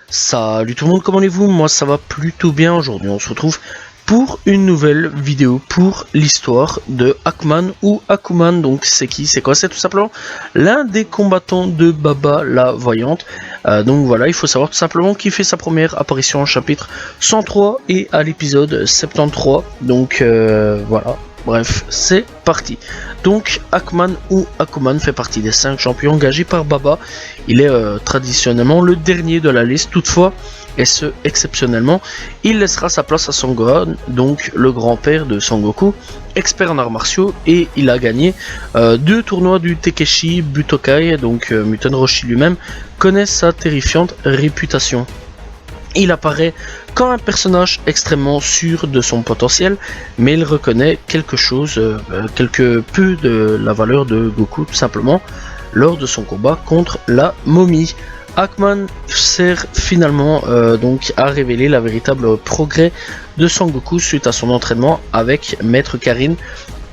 Salut tout le monde, comment allez-vous? Moi ça va plutôt bien. Aujourd'hui on se retrouve pour une nouvelle vidéo pour l'histoire de Hackman ou Akuman. Donc c'est qui? C'est quoi? C'est tout simplement l'un des combattants de Baba la Voyante. Donc voilà, il faut savoir tout simplement qu'il fait sa première apparition en chapitre 103 et à l'épisode 73. Donc voilà. Bref, c'est parti. Donc, Hackman ou Akuman fait partie des 5 champions engagés par Baba. Il est traditionnellement le dernier de la liste. Toutefois, et ce exceptionnellement, il laissera sa place à Son Gohan, donc le grand-père de Son Goku, expert en arts martiaux, et il a gagné 2 tournois du Takeshi Butokai, donc Muten Roshi lui-même connaît sa terrifiante réputation. Il apparaît comme un personnage extrêmement sûr de son potentiel, mais il reconnaît quelque peu de la valeur de Goku tout simplement lors de son combat contre la momie. Hackman sert finalement donc à révéler la véritable progrès de Son Goku suite à son entraînement avec Maître Karin.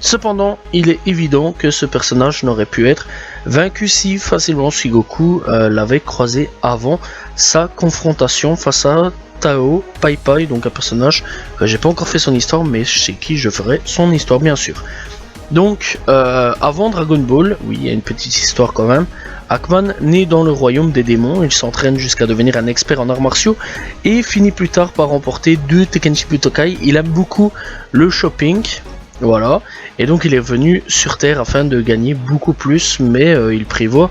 Cependant, il est évident que ce personnage n'aurait pu être vaincu si facilement si Goku l'avait croisé avant sa confrontation face à Tao Pai Pai, donc un personnage que j'ai pas encore fait son histoire, mais chez qui je ferai son histoire bien sûr. Donc, avant Dragon Ball, oui, il y a une petite histoire quand même. Hackman naît dans le royaume des démons, il s'entraîne jusqu'à devenir un expert en arts martiaux et finit plus tard par remporter 2 Tenkaichi Butokai. Il aime beaucoup le shopping. Voilà, et donc il est venu sur Terre afin de gagner beaucoup plus, mais il prévoit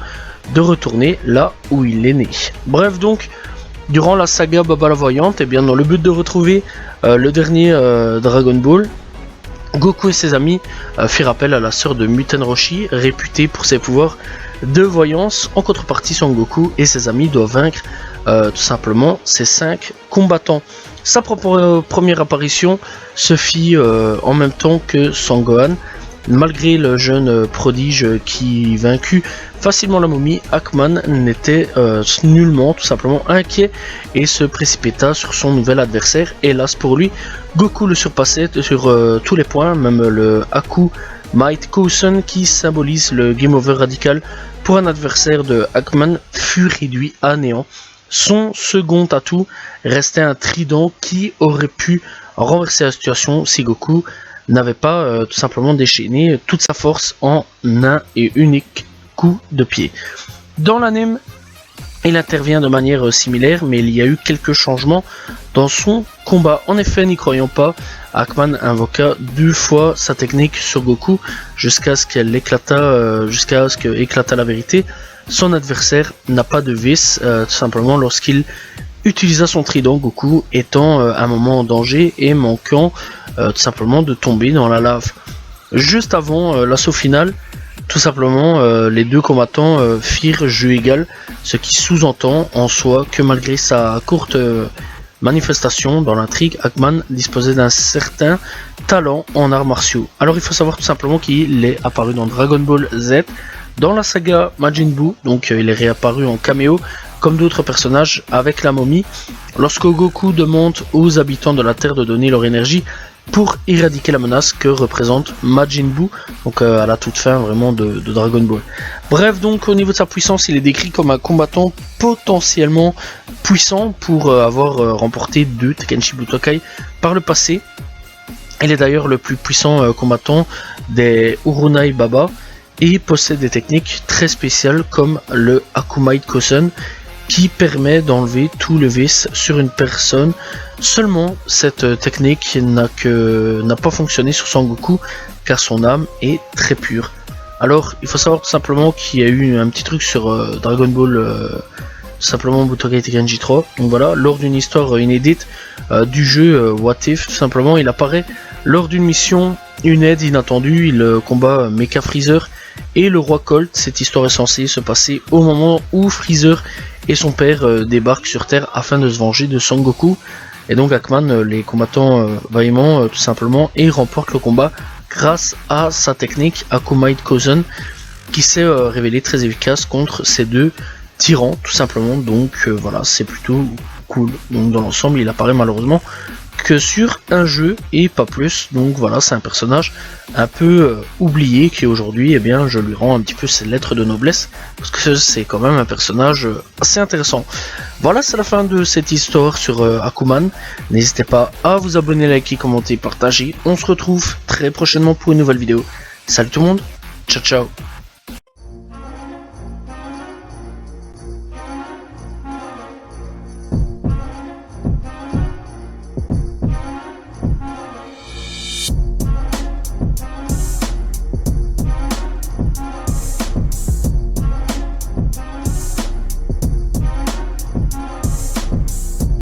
de retourner là où il est né. Bref, donc, durant la saga Baba la Voyante, et bien dans le but de retrouver le dernier Dragon Ball, Goku et ses amis firent appel à la sœur de Muten Roshi, réputée pour ses pouvoirs de voyance. En contrepartie, Son Goku et ses amis doivent vaincre tout simplement ces 5 combattants. Sa première apparition se fit en même temps que Son Gohan. Malgré le jeune prodige qui vaincut facilement la momie, Hackman n'était nullement tout simplement inquiet et se précipita sur son nouvel adversaire. Hélas pour lui, Goku le surpassait sur tous les points, même le Haku Might Kosen qui symbolise le game over radical pour un adversaire de Hackman fut réduit à néant. Son second atout restait un trident qui aurait pu renverser la situation si Goku n'avait pas tout simplement déchaîné toute sa force en un et unique coup de pied. Dans l'anime, il intervient de manière similaire, mais il y a eu quelques changements dans son combat. En effet, n'y croyant pas, Hackman invoqua 2 fois sa technique sur Goku jusqu'à ce qu'elle éclata, la vérité. Son adversaire n'a pas de vice, tout simplement lorsqu'il utilisa son trident, Goku étant un moment en danger et manquant tout simplement de tomber dans la lave. Juste avant l'assaut final, tout simplement les 2 combattants firent jeu égal, ce qui sous-entend en soi que malgré sa courte manifestation dans l'intrigue, Hackman disposait d'un certain talent en arts martiaux. Alors il faut savoir tout simplement qu'il est apparu dans Dragon Ball Z, dans la saga Majin Buu, donc il est réapparu en caméo comme d'autres personnages avec la momie. Lorsque Goku demande aux habitants de la Terre de donner leur énergie pour éradiquer la menace que représente Majin Buu, donc à la toute fin vraiment de Dragon Ball. Bref, donc au niveau de sa puissance, il est décrit comme un combattant potentiellement puissant pour avoir remporté 2 Tenkaichi Butokai par le passé. Il est d'ailleurs le plus puissant combattant des Urunai Baba et possède des techniques très spéciales comme le Hakumight Kosen qui permet d'enlever tout le vice sur une personne. Seulement cette technique n'a pas fonctionné sur Son Goku car son âme est très pure. Alors il faut savoir tout simplement qu'il y a eu un petit truc sur Dragon Ball simplement Butokai Tenkaichi 3. Donc voilà, lors d'une histoire inédite du jeu What If, tout simplement il apparaît lors d'une mission, une aide inattendue, il combat Mecha Freezer et le roi Colt. Cette histoire est censée se passer au moment où Freezer et son père débarquent sur Terre afin de se venger de Son Goku. Et donc Hackman les combattants vaillamment tout simplement et remporte le combat grâce à sa technique Hakumight Kosen qui s'est révélée très efficace contre ces 2 tyrans tout simplement. Donc voilà, c'est plutôt cool. Donc dans l'ensemble il apparaît malheureusement que sur un jeu et pas plus. Donc voilà, c'est un personnage un peu oublié qui aujourd'hui, eh bien, je lui rends un petit peu ses lettres de noblesse parce que c'est quand même un personnage assez intéressant. Voilà, c'est la fin de cette histoire sur Akuman. N'hésitez pas à vous abonner, liker, commenter, partager. On se retrouve très prochainement pour une nouvelle vidéo. Salut tout le monde, ciao ciao.